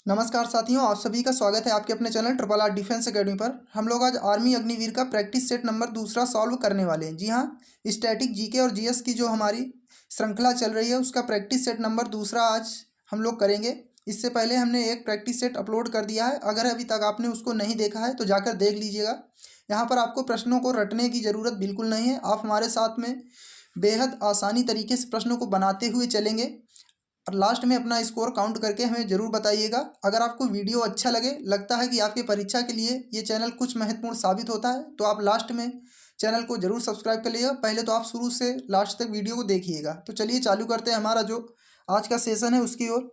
नमस्कार साथियों, आप सभी का स्वागत है आपके अपने channel triple R defence academy पर। हम लोग आज आर्मी अग्निवीर का प्रैक्टिस सेट नंबर दूसरा सॉल्व करने वाले हैं। जी हाँ, स्टैटिक जीके और जीएस की जो हमारी श्रृंखला चल रही है उसका प्रैक्टिस सेट नंबर दूसरा आज हम लोग करेंगे। इससे पहले हमने एक प्रैक्टिस सेट अपलोड कर दिया है, अगर अभी तक आपने उसको नहीं देखा है तो जाकर देख लीजिएगा। यहाँ पर आपको प्रश्नों को रटने की ज़रूरत बिल्कुल नहीं है, आप हमारे साथ में बेहद आसानी तरीके से प्रश्नों को बनाते हुए चलेंगे और लास्ट में अपना स्कोर काउंट करके हमें ज़रूर बताइएगा। अगर आपको वीडियो अच्छा लगे, लगता है कि आपकी परीक्षा के लिए ये चैनल कुछ महत्वपूर्ण साबित होता है, तो आप लास्ट में चैनल को ज़रूर सब्सक्राइब कर लीजिएगा। पहले तो आप शुरू से लास्ट तक वीडियो को देखिएगा। तो चलिए चालू करते हैं हमारा जो आज का सेशन है उसकी ओर।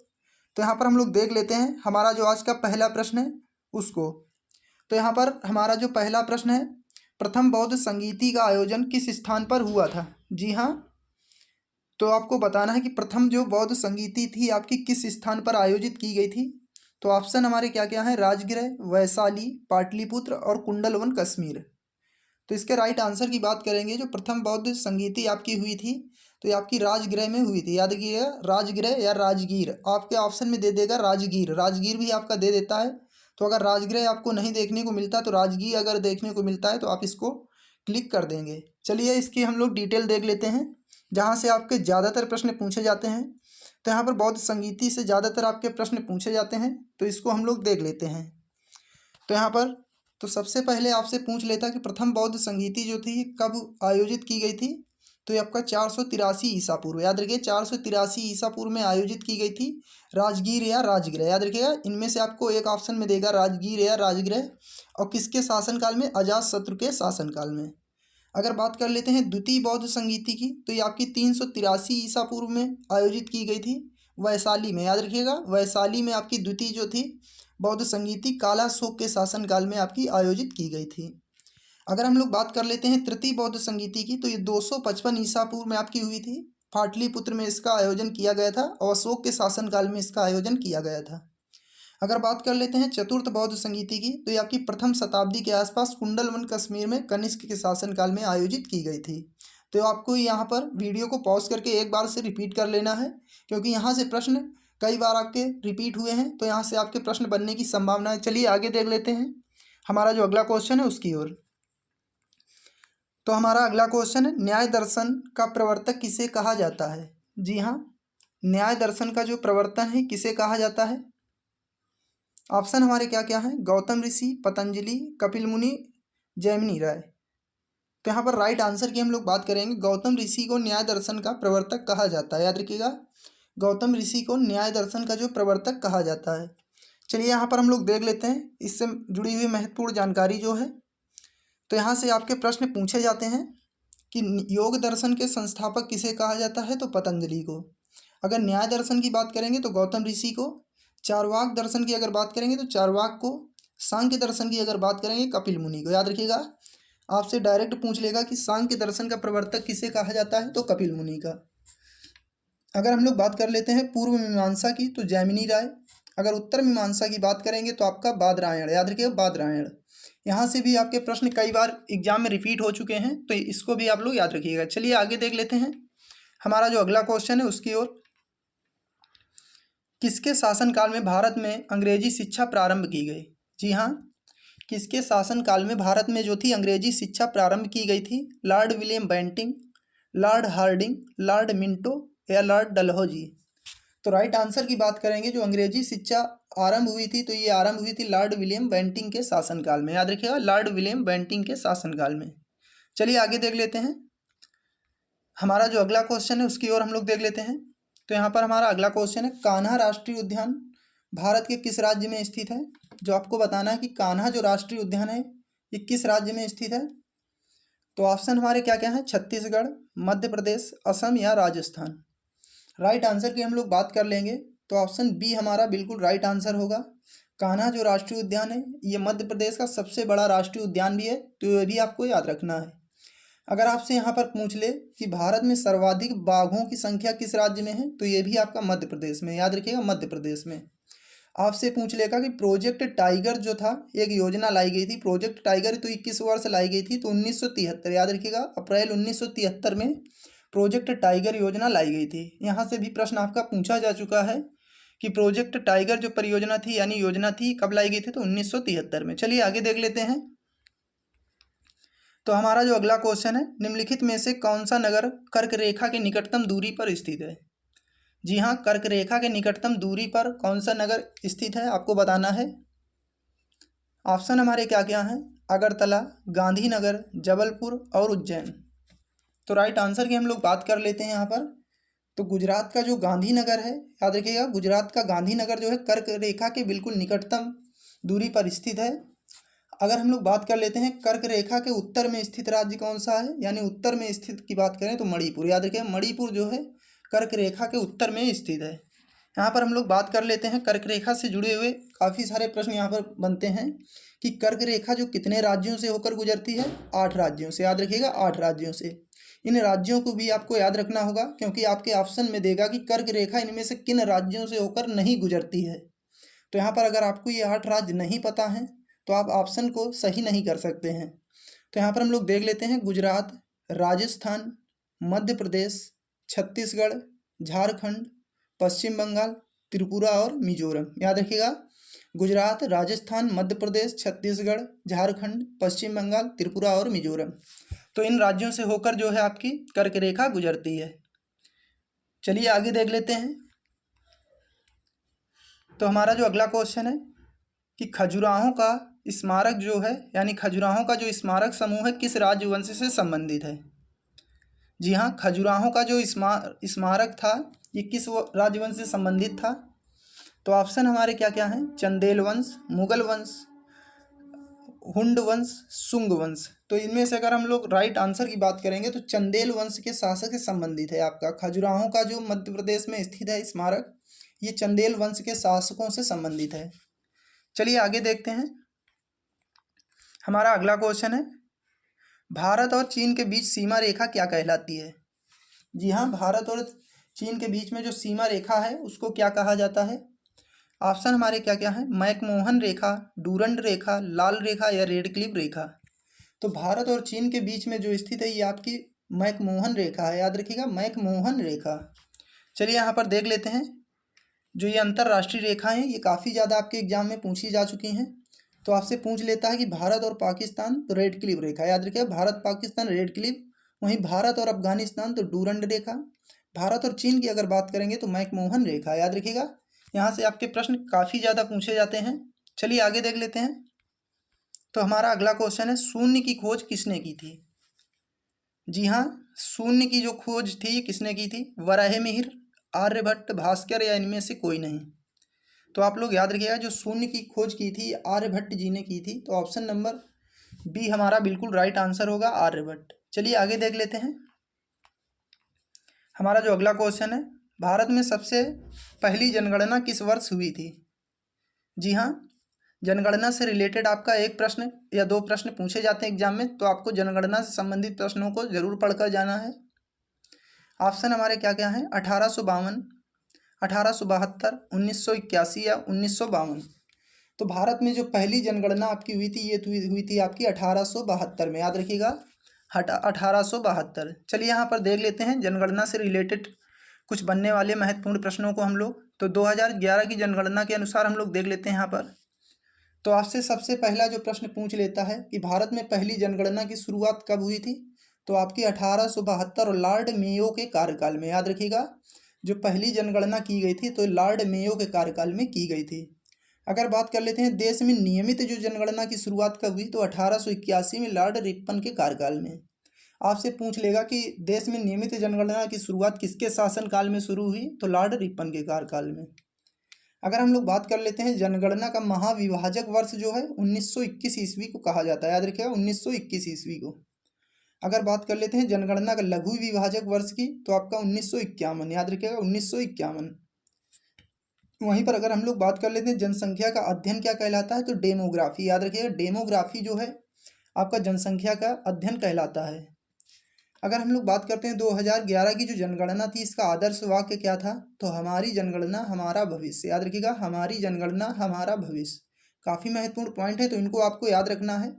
तो यहाँ पर हम लोग देख लेते हैं हमारा जो आज का पहला प्रश्न है उसको। तो यहाँ पर हमारा जो पहला प्रश्न है, प्रथम बौद्ध संगीति का आयोजन किस स्थान पर हुआ था? जी हाँ, तो आपको बताना है कि प्रथम जो बौद्ध संगीति थी आपकी किस स्थान पर आयोजित की गई थी। तो ऑप्शन हमारे क्या क्या हैं? राजगृह, वैशाली, पाटलिपुत्र और कुंडलवन कश्मीर। तो इसके राइट आंसर की बात करेंगे, जो प्रथम बौद्ध संगीति आपकी हुई थी तो ये आपकी राजगृह में हुई थी। याद रखिएगा, राजगृह या राजगीर आपके ऑप्शन में दे देगा। राजगीर, राजगीर भी आपका दे देता है। तो अगर राजगृह आपको नहीं देखने को मिलता तो राजगीर अगर देखने को मिलता है तो आप इसको क्लिक कर देंगे। चलिए इसकी हम लोग डिटेल देख लेते हैं, जहाँ से आपके ज़्यादातर प्रश्न पूछे जाते हैं। तो यहाँ पर बौद्ध संगीति से ज़्यादातर आपके प्रश्न पूछे जाते हैं, तो इसको हम लोग देख लेते हैं। तो यहाँ पर तो सबसे पहले आपसे पूछ लेता कि प्रथम बौद्ध संगीति जो थी कब आयोजित की गई थी। तो ये आपका 483 ईसा पूर्व, याद रखिए 483 ईसा पूर्व में आयोजित की गई थी। राजगीर या राजगृह, याद रखिएगा इनमें से आपको एक ऑप्शन में देगा राजगीर या राजगृह। और किसके शासनकाल में? अजातशत्रु के शासनकाल में। अगर बात कर लेते हैं द्वितीय बौद्ध संगीति की, तो ये आपकी 383 ईसा पूर्व में आयोजित की गई थी वैशाली में। याद रखिएगा वैशाली में आपकी द्वितीय जो थी बौद्ध संगीति कालाशोक के शासनकाल में आपकी आयोजित की गई थी। अगर हम लोग बात कर लेते हैं तृतीय बौद्ध संगीति की, तो ये 255 ईसा पूर्व में आपकी हुई थी। पाटलिपुत्र में इसका आयोजन किया गया था और अशोक के शासनकाल में इसका आयोजन किया गया था। अगर बात कर लेते हैं चतुर्थ बौद्ध संगीति की, तो ये आपकी प्रथम शताब्दी के आसपास कुंडलवन कश्मीर में कनिष्क के शासनकाल में आयोजित की गई थी। तो आपको यहाँ पर वीडियो को पॉज करके एक बार से रिपीट कर लेना है, क्योंकि यहाँ से प्रश्न कई बार आपके रिपीट हुए हैं, तो यहाँ से आपके प्रश्न बनने की संभावना है। चलिए आगे देख लेते हैं हमारा जो अगला क्वेश्चन है उसकी ओर। तो हमारा अगला क्वेश्चन है, न्याय दर्शन का प्रवर्तक किसे कहा जाता है? जी हाँ, न्याय दर्शन का जो प्रवर्तन है किसे कहा जाता है? ऑप्शन हमारे क्या क्या हैं? गौतम ऋषि, पतंजलि, कपिल मुनि, जैमिनी राय। तो यहाँ पर राइट आंसर की हम लोग बात करेंगे। गौतम ऋषि को न्याय दर्शन का प्रवर्तक कहा जाता है। याद रखिएगा गौतम ऋषि को न्याय दर्शन का जो प्रवर्तक कहा जाता है। चलिए यहाँ पर हम लोग देख लेते हैं इससे जुड़ी हुई महत्वपूर्ण जानकारी जो है। तो यहाँ से आपके प्रश्न पूछे जाते हैं कि योग दर्शन के संस्थापक किसे कहा जाता है? तो पतंजलि को। अगर न्याय दर्शन की बात करेंगे तो गौतम ऋषि को। चारवाक दर्शन की अगर बात करेंगे तो चारवाक को। सांख्य दर्शन की अगर बात करेंगे कपिल मुनि को। याद रखिएगा आपसे डायरेक्ट पूछ लेगा कि सांख्य दर्शन का प्रवर्तक किसे कहा जाता है? तो कपिल मुनि का। अगर हम लोग बात कर लेते हैं पूर्व मीमांसा की, तो जैमिनी राय। अगर उत्तर मीमांसा की बात करेंगे तो आपका बादरायण। याद रखिएगा बादरायण। यहाँ से भी आपके प्रश्न कई बार एग्जाम में रिपीट हो चुके हैं, तो इसको भी आप लोग याद रखिएगा। चलिए आगे देख लेते हैं हमारा जो अगला क्वेश्चन है उसकी ओर। किसके शासनकाल में भारत में अंग्रेजी शिक्षा प्रारंभ की गई? जी हाँ, किसके शासनकाल में भारत में जो थी अंग्रेजी शिक्षा प्रारंभ की गई थी? Lord William Bentinck, Lord Hardinge, Lord Minto या लॉर्ड डलहौजी। तो राइट आंसर की बात करेंगे, जो अंग्रेजी शिक्षा आरंभ हुई थी तो ये आरंभ हुई थी लॉर्ड विलियम बेंटिंग के शासनकाल में। याद रखिएगा लॉर्ड विलियम बेंटिंग के शासनकाल में। चलिए आगे देख लेते हैं हमारा जो अगला क्वेश्चन है उसकी ओर हम लोग देख लेते हैं। तो यहाँ पर हमारा अगला क्वेश्चन है, कान्हा राष्ट्रीय उद्यान भारत के किस राज्य में स्थित है? जो आपको बताना है कि कान्हा जो राष्ट्रीय उद्यान है ये किस राज्य में स्थित है। तो ऑप्शन हमारे क्या क्या हैं? छत्तीसगढ़, मध्य प्रदेश, असम या राजस्थान। राइट आंसर की हम लोग बात कर लेंगे तो ऑप्शन बी हमारा बिल्कुल राइट आंसर होगा। कान्हा जो राष्ट्रीय उद्यान है ये मध्य प्रदेश का सबसे बड़ा राष्ट्रीय उद्यान भी है, तो ये भी आपको याद रखना है। अगर आपसे यहाँ पर पूछ ले कि भारत में सर्वाधिक बाघों की संख्या किस राज्य में है, तो ये भी आपका मध्य प्रदेश में। याद रखिएगा मध्य प्रदेश में। आपसे पूछ लेगा कि प्रोजेक्ट टाइगर जो था एक योजना लाई गई थी, प्रोजेक्ट टाइगर तो 21 वर्ष लाई गई थी, तो 1973। याद रखिएगा अप्रैल 1973 में प्रोजेक्ट टाइगर योजना लाई गई थी। यहाँ से भी प्रश्न आपका पूछा जा चुका है कि प्रोजेक्ट टाइगर जो परियोजना थी यानी योजना थी कब लाई गई थी, तो 1973 में। चलिए आगे देख लेते हैं। तो हमारा जो अगला क्वेश्चन है, निम्नलिखित में से कौन सा नगर कर्क रेखा के निकटतम दूरी पर स्थित है। जी हाँ, कर्क रेखा के निकटतम दूरी पर कौन सा नगर स्थित है आपको बताना है। ऑप्शन हमारे क्या क्या हैं, अगरतला, गांधीनगर, जबलपुर और उज्जैन। तो राइट आंसर की हम लोग बात कर लेते हैं यहाँ पर। तो गुजरात का जो गांधीनगर है, याद रखिएगा, गुजरात का गांधीनगर जो है कर्क रेखा के बिल्कुल निकटतम दूरी पर स्थित है। अगर हम लोग बात कर लेते हैं कर्क रेखा के उत्तर में स्थित राज्य कौन सा है, यानी उत्तर में स्थित की बात करें तो मणिपुर। याद रखिए, मणिपुर जो है कर्क रेखा के उत्तर में स्थित है। यहाँ पर हम लोग बात कर लेते हैं कर्क रेखा से जुड़े हुए काफ़ी सारे प्रश्न यहाँ पर बनते हैं कि कर्क रेखा जो कितने राज्यों से होकर गुजरती है, 8 राज्यों से। याद रखिएगा, 8 राज्यों से। इन राज्यों को भी आपको याद रखना होगा, क्योंकि आपके ऑप्शन में देगा कि कर्क रेखा इनमें से किन राज्यों से होकर नहीं गुजरती है। तो यहाँ पर अगर आपको ये 8 राज्य नहीं पता हैं तो आप ऑप्शन को सही नहीं कर सकते हैं। तो यहाँ पर हम लोग देख लेते हैं, गुजरात, राजस्थान, मध्य प्रदेश, छत्तीसगढ़, झारखंड, पश्चिम बंगाल, त्रिपुरा और मिजोरम। याद रखिएगा, गुजरात, राजस्थान, मध्य प्रदेश, छत्तीसगढ़, झारखंड, पश्चिम बंगाल, त्रिपुरा और मिजोरम। तो इन राज्यों से होकर जो है आपकी कर्क रेखा गुजरती है। चलिए आगे देख लेते हैं। तो हमारा जो अगला क्वेश्चन है कि खजुराहों का स्मारक जो है, यानी खजुराहों का जो स्मारक समूह है किस राजवंश से संबंधित है। जी हाँ, खजुराहों का जो स्मारक था ये किस राजवंश से संबंधित था। तो ऑप्शन हमारे क्या क्या हैं, चंदेल वंश, मुगल वंश, हुंड वंश, शुंग वंश। तो इनमें से अगर हम लोग राइट आंसर की बात करेंगे तो चंदेल वंश के शासक से संबंधित है आपका खजुराहों का जो मध्य प्रदेश में स्थित है स्मारक, ये चंदेल वंश के शासकों से संबंधित है। चलिए आगे देखते हैं। हमारा अगला क्वेश्चन है, भारत और चीन के बीच सीमा रेखा क्या कहलाती है। जी हाँ, भारत और चीन के बीच में जो सीमा रेखा है उसको क्या कहा जाता है। ऑप्शन हमारे क्या क्या हैं, मैकमोहन रेखा, डूरंड रेखा, लाल रेखा या रेड क्लिफ रेखा। तो भारत और चीन के बीच में जो स्थित है ये आपकी मैकमोहन रेखा है। याद रखिएगा, मैकमोहन रेखा। चलिए यहाँ पर देख लेते हैं, जो ये अंतर्राष्ट्रीय रेखा हैं ये काफ़ी ज़्यादा आपके एग्जाम में पूछी जा चुकी हैं। तो आपसे पूछ लेता है कि भारत और पाकिस्तान तो रेड क्लिफ रेखा। याद रखिएगा, भारत पाकिस्तान रेड क्लिफ, वहीं भारत और अफगानिस्तान तो डूरंड रेखा। भारत और चीन की अगर बात करेंगे तो मैकमोहन रेखा। याद रखिएगा, यहाँ से आपके प्रश्न काफ़ी ज़्यादा पूछे जाते हैं। चलिए आगे देख लेते हैं। तो हमारा अगला क्वेश्चन है, शून्य की खोज किसने की थी। जी हाँ, शून्य की जो खोज थी ये किसने की थी, वराहमिहिर, आर्यभट्ट, भास्कर या इनमें से कोई नहीं। तो आप लोग याद रखिएगा, जो शून्य की खोज की थी आर्यभट्ट जी ने की थी। तो ऑप्शन नंबर बी हमारा बिल्कुल राइट आंसर होगा, आर्यभट्ट। चलिए आगे देख लेते हैं। हमारा जो अगला क्वेश्चन है, भारत में सबसे पहली जनगणना किस वर्ष हुई थी। जी हाँ, जनगणना से रिलेटेड आपका एक प्रश्न या 2 प्रश्न पूछे जाते हैं एग्जाम में, तो आपको जनगणना से संबंधित प्रश्नों को जरूर पढ़कर जाना है। ऑप्शन हमारे क्या क्या हैं, 1852, 1872, 1981 या 1952। तो भारत में जो पहली जनगणना आपकी हुई थी ये हुई थी आपकी 1872 में। याद रखिएगा, 1872। चलिए यहाँ पर देख लेते हैं जनगणना से रिलेटेड कुछ बनने वाले महत्वपूर्ण प्रश्नों को हम लोग। तो 2011 की जनगणना के अनुसार हम लोग देख लेते हैं यहाँ पर। तो आपसे सबसे पहला जो प्रश्न पूछ लेता है कि भारत में पहली जनगणना की शुरुआत कब हुई थी। तो आपकी 1872 और लॉर्ड मेयो के कार्यकाल में। याद रखिएगा, जो पहली जनगणना की गई थी तो लॉर्ड मेयो के कार्यकाल में की गई थी। अगर बात कर लेते हैं देश में नियमित जो जनगणना की शुरुआत कब हुई, तो 1881 में लॉर्ड रिपन के कार्यकाल में। आपसे पूछ लेगा कि देश में नियमित जनगणना की शुरुआत किसके शासनकाल में शुरू हुई, तो लॉर्ड रिपन के कार्यकाल में। अगर हम लोग बात कर लेते हैं जनगणना का महाविभाजक वर्ष जो है 1921 ईस्वी को कहा जाता है। याद रखिएगा, 1921 ईस्वी को। अगर बात कर लेते हैं जनगणना का लघु विभाजक वर्ष की, तो आपका 1951। याद रखिएगा, 1951। वहीं पर अगर हम लोग बात कर लेते हैं जनसंख्या का अध्ययन क्या कहलाता है, तो डेमोग्राफी। याद रखिएगा, डेमोग्राफी जो है आपका जनसंख्या का अध्ययन कहलाता है। अगर हम लोग बात करते हैं 2011 की जो जनगणना थी, इसका आदर्श वाक्य क्या था, तो हमारी जनगणना हमारा भविष्य। याद रखिएगा, हमारी जनगणना हमारा भविष्य। काफ़ी महत्वपूर्ण पॉइंट है, तो इनको आपको याद रखना है।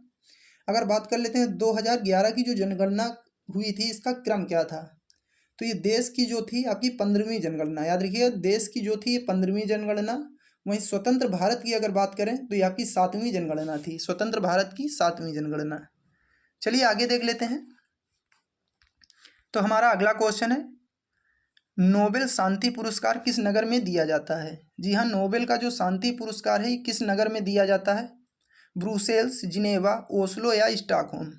अगर बात कर लेते हैं 2011 की जो जनगणना हुई थी इसका क्रम क्या था, तो ये देश की जो थी आपकी 15वीं जनगणना, याद रखिएगा, देश की जो थी ये 15वीं जनगणना। वहीं स्वतंत्र भारत की अगर बात करें तो ये आपकी 7वीं जनगणना थी, स्वतंत्र भारत की 7वीं जनगणना। चलिए आगे देख लेते हैं। तो हमारा अगला क्वेश्चन है, नोबेल शांति पुरस्कार किस नगर में दिया जाता है? जी हाँ, नोबेल का जो शांति पुरस्कार है किस नगर में दिया जाता है? ब्रुसेल्स, जिनेवा, ओस्लो या स्टॉकहोम?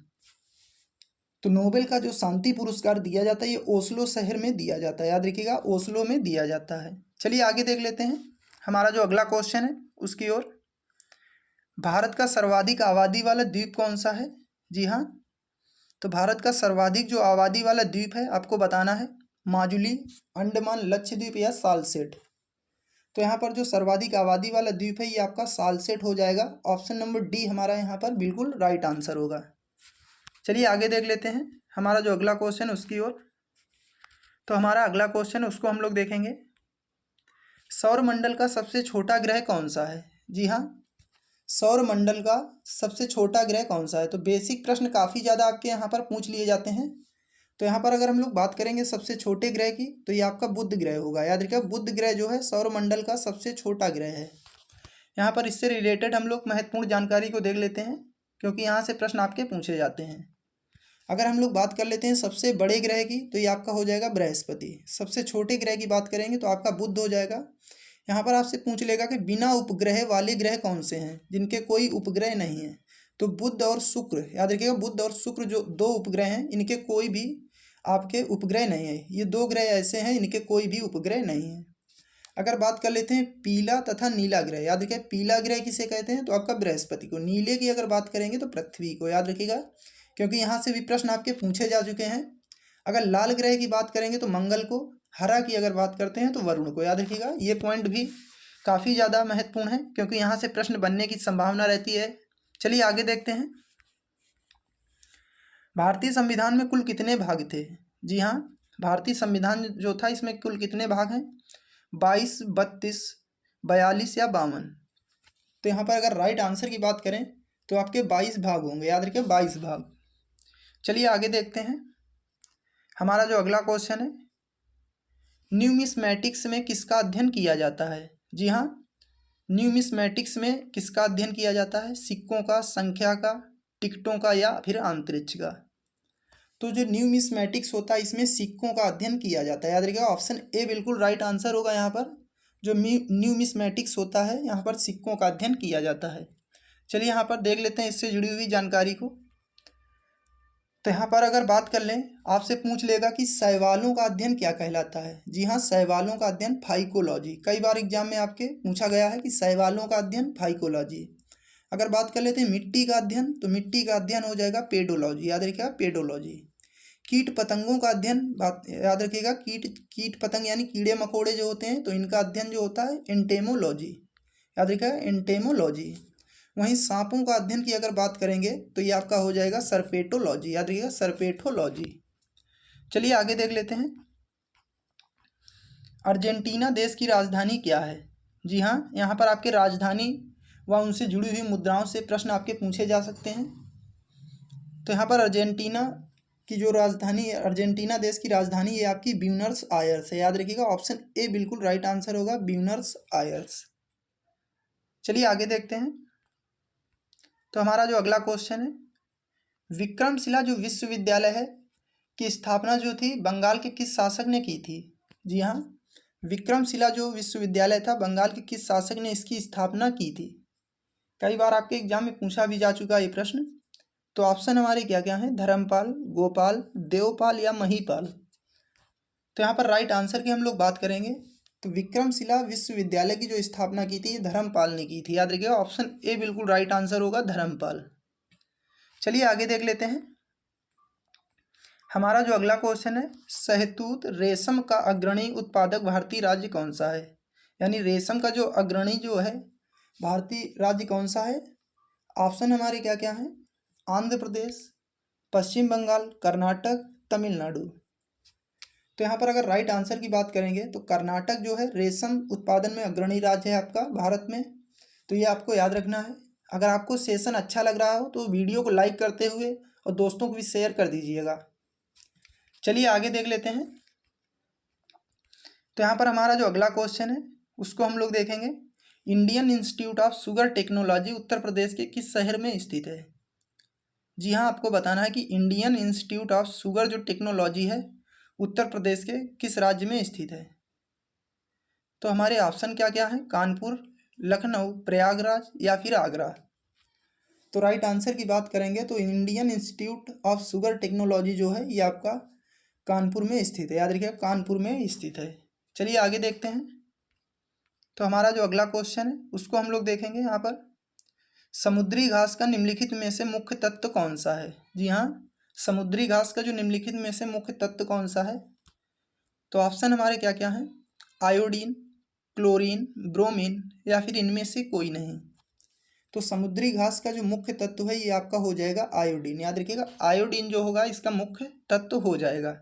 तो नोबेल का जो शांति पुरस्कार दिया जाता है ये ओस्लो शहर में दिया जाता है, याद रखिएगा, ओस्लो में दिया जाता है। चलिए आगे देख लेते हैं। हमारा जो अगला क्वेश्चन है उसकी ओर, भारत का सर्वाधिक आबादी वाला द्वीप कौन सा है? जी हाँ, तो भारत का सर्वाधिक जो आबादी वाला द्वीप है आपको बताना है माजुली, अंडमान लक्षद्वीप या सालसेट। तो यहाँ पर जो सर्वाधिक आबादी वाला द्वीप है ये आपका सालसेट हो जाएगा। ऑप्शन नंबर डी हमारा यहाँ पर बिल्कुल राइट आंसर होगा। चलिए आगे देख लेते हैं हमारा जो अगला क्वेश्चन उसकी ओर। तो हमारा अगला क्वेश्चन उसको हम लोग देखेंगे, सौरमंडल का सबसे छोटा ग्रह कौन सा है? जी हाँ, सौरमंडल का सबसे छोटा ग्रह कौन सा है? तो बेसिक प्रश्न काफ़ी ज़्यादा आपके यहाँ पर पूछ लिए जाते हैं। तो यहाँ पर अगर हम लोग बात करेंगे सबसे छोटे ग्रह की तो ये आपका बुध ग्रह होगा। याद रखिएगा, बुध ग्रह जो है सौरमंडल का सबसे छोटा ग्रह है। यहाँ पर इससे रिलेटेड हम लोग महत्वपूर्ण जानकारी को देख लेते हैं, क्योंकि यहाँ से प्रश्न आपके पूछे जाते हैं। अगर हम लोग बात कर लेते हैं सबसे बड़े ग्रह की तो ये आपका हो जाएगा बृहस्पति। सबसे छोटे ग्रह की बात करेंगे तो आपका बुध हो जाएगा। यहाँ पर आपसे पूछ लेगा कि बिना उपग्रह वाले ग्रह कौन से हैं, जिनके कोई उपग्रह नहीं है? तो बुध और शुक्र, याद रखिएगा, बुध और शुक्र जो दो उपग्रह हैं इनके कोई भी आपके उपग्रह नहीं है। ये दो ग्रह ऐसे हैं इनके कोई भी उपग्रह नहीं है। अगर बात कर लेते हैं पीला तथा नीला ग्रह, याद रखिए पीला ग्रह किसे कहते हैं? तो आपका बृहस्पति को। नीले की अगर बात करेंगे तो पृथ्वी को, याद रखिएगा, क्योंकि यहाँ से भी प्रश्न आपके पूछे जा चुके हैं। अगर लाल ग्रह की बात करेंगे तो मंगल को, हरा की अगर बात करते हैं तो वरुण को। याद रखिएगा, ये पॉइंट भी काफ़ी ज़्यादा महत्वपूर्ण है क्योंकि यहाँ से प्रश्न बनने की संभावना रहती है। चलिए आगे देखते हैं, भारतीय संविधान में कुल कितने भाग थे? जी हाँ, भारतीय संविधान जो था इसमें कुल कितने भाग हैं? 22, 32, 42 या 52? तो यहाँ पर अगर राइट आंसर की बात करें तो आपके 22 भाग होंगे। याद रखिए 22 भाग। चलिए आगे देखते हैं हमारा जो अगला क्वेश्चन है, न्यूमिस्मैटिक्स में किसका अध्ययन किया जाता है? जी हाँ, न्यूमिस्मैटिक्स में किसका अध्ययन किया जाता है? सिक्कों का, संख्या का, टिकटों का या फिर अंतरिक्ष का? तो जो न्यूमिस्मैटिक्स होता है इसमें सिक्कों का अध्ययन किया जाता है। याद रखिएगा, ऑप्शन ए बिल्कुल राइट आंसर होगा। यहाँ पर जो न्यूमिस्मैटिक्स होता है यहाँ पर सिक्कों का अध्ययन किया जाता है। चलिए यहाँ पर देख लेते हैं इससे जुड़ी हुई जानकारी को। तो यहाँ पर अगर बात कर लें, आपसे पूछ लेगा कि शैवालों का अध्ययन क्या कहलाता है? जी हाँ, शैवालों का अध्ययन फाइकोलॉजी। कई बार एग्जाम में आपके पूछा गया है कि शैवालों का अध्ययन फाइकोलॉजी। अगर बात कर लेते हैं मिट्टी का अध्ययन, तो मिट्टी का अध्ययन हो जाएगा पेडोलॉजी। याद रखिएगा, पेडोलॉजी। कीट पतंगों का अध्ययन, बात याद रखिएगा, कीट पतंग यानी कीड़े मकोड़े जो होते हैं तो इनका अध्ययन जो होता है एंटेमोलॉजी। याद रखिएगा, एंटेमोलॉजी। वहीं सांपों का अध्ययन की अगर बात करेंगे तो ये आपका हो जाएगा सर्पेटोलॉजी। याद रखिएगा, सर्पेटोलॉजी। चलिए आगे देख लेते हैं, अर्जेंटीना देश की राजधानी क्या है? जी हाँ, यहाँ पर आपके राजधानी व उनसे जुड़ी हुई मुद्राओं से प्रश्न आपके पूछे जा सकते हैं। तो यहाँ पर अर्जेंटीना की जो राजधानी है, अर्जेंटीना देश की राजधानी ये आपकी ब्यूनस आयर्स है। याद रखिएगा, ऑप्शन ए बिल्कुल राइट आंसर होगा, ब्यूनस आयर्स। चलिए आगे देखते हैं। तो हमारा जो अगला क्वेश्चन है, विक्रमशिला जो विश्वविद्यालय है की स्थापना जो थी बंगाल के किस शासक ने की थी? जी हाँ, विक्रमशिला जो विश्वविद्यालय था बंगाल के किस शासक ने इसकी स्थापना की थी? कई बार आपके एग्जाम में पूछा भी जा चुका है ये प्रश्न। तो ऑप्शन हमारे क्या क्या हैं? धर्मपाल, गोपाल, देवपाल या महीपाल? तो यहाँ पर राइट आंसर की हम लोग बात करेंगे तो विक्रमशिला विश्वविद्यालय की जो स्थापना की थी धर्मपाल ने की थी। याद रखिएगा, ऑप्शन ए बिल्कुल राइट आंसर होगा, धर्मपाल। चलिए आगे देख लेते हैं। हमारा जो अगला क्वेश्चन है, शहतूत रेशम का अग्रणी उत्पादक भारतीय राज्य कौन सा है? यानी रेशम का जो अग्रणी जो है भारतीय राज्य कौन सा है? ऑप्शन हमारे क्या क्या हैं? आंध्र प्रदेश, पश्चिम बंगाल, कर्नाटक, तमिलनाडु। तो यहाँ पर अगर राइट आंसर की बात करेंगे तो कर्नाटक जो है रेशम उत्पादन में अग्रणी राज्य है आपका भारत में। तो ये आपको याद रखना है। अगर आपको सेशन अच्छा लग रहा हो तो वीडियो को लाइक करते हुए और दोस्तों को भी शेयर कर दीजिएगा। चलिए आगे देख लेते हैं। तो यहाँ पर हमारा जो अगला क्वेश्चन है उसको हम लोग देखेंगे। Indian Institute of Sugar Technology Uttar Pradesh के किस शहर में स्थित है? जी हाँ, आपको बताना है कि इंडियन इंस्टीट्यूट ऑफ शुगर जो टेक्नोलॉजी है उत्तर प्रदेश के किस राज्य में स्थित है? तो हमारे ऑप्शन क्या क्या है? कानपुर, लखनऊ, प्रयागराज या फिर आगरा। तो राइट आंसर की बात करेंगे तो Indian Institute of Sugar technology जो है ये आपका कानपुर में स्थित है। याद रखिए कानपुर में स्थित है। चलिए आगे देखते हैं। तो हमारा जो अगला क्वेश्चन है उसको हम लोग देखेंगे। यहाँ पर समुद्री घास का निम्नलिखित में से मुख्य तत्व कौन सा है? जी हाँ, समुद्री घास का जो निम्नलिखित में से मुख्य तत्व कौन सा है? तो ऑप्शन हमारे क्या क्या हैं? आयोडीन, क्लोरीन, ब्रोमीन या फिर इनमें से कोई नहीं। तो समुद्री घास का जो मुख्य तत्व है ये आपका हो जाएगा आयोडीन। याद रखिएगा आयोडीन जो होगा इसका मुख्य तत्व हो जाएगा।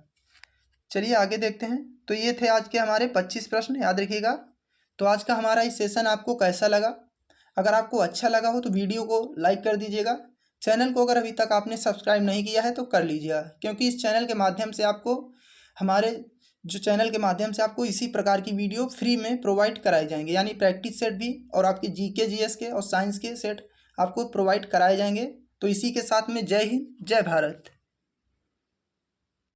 चलिए आगे देखते हैं। तो ये थे आज के हमारे 25 प्रश्न, याद रखिएगा। तो आज का हमारा इस सेशन आपको कैसा लगा? अगर आपको अच्छा लगा हो तो वीडियो को लाइक कर दीजिएगा। चैनल को अगर अभी तक आपने सब्सक्राइब नहीं किया है तो कर लीजिएगा, क्योंकि इस चैनल के माध्यम से आपको इसी प्रकार की वीडियो फ्री में प्रोवाइड कराए जाएंगे, यानी प्रैक्टिस सेट भी और आपके जीके जीएस के और साइंस के सेट आपको प्रोवाइड कराए जाएंगे। तो इसी के साथ में जय हिंद, जय भारत।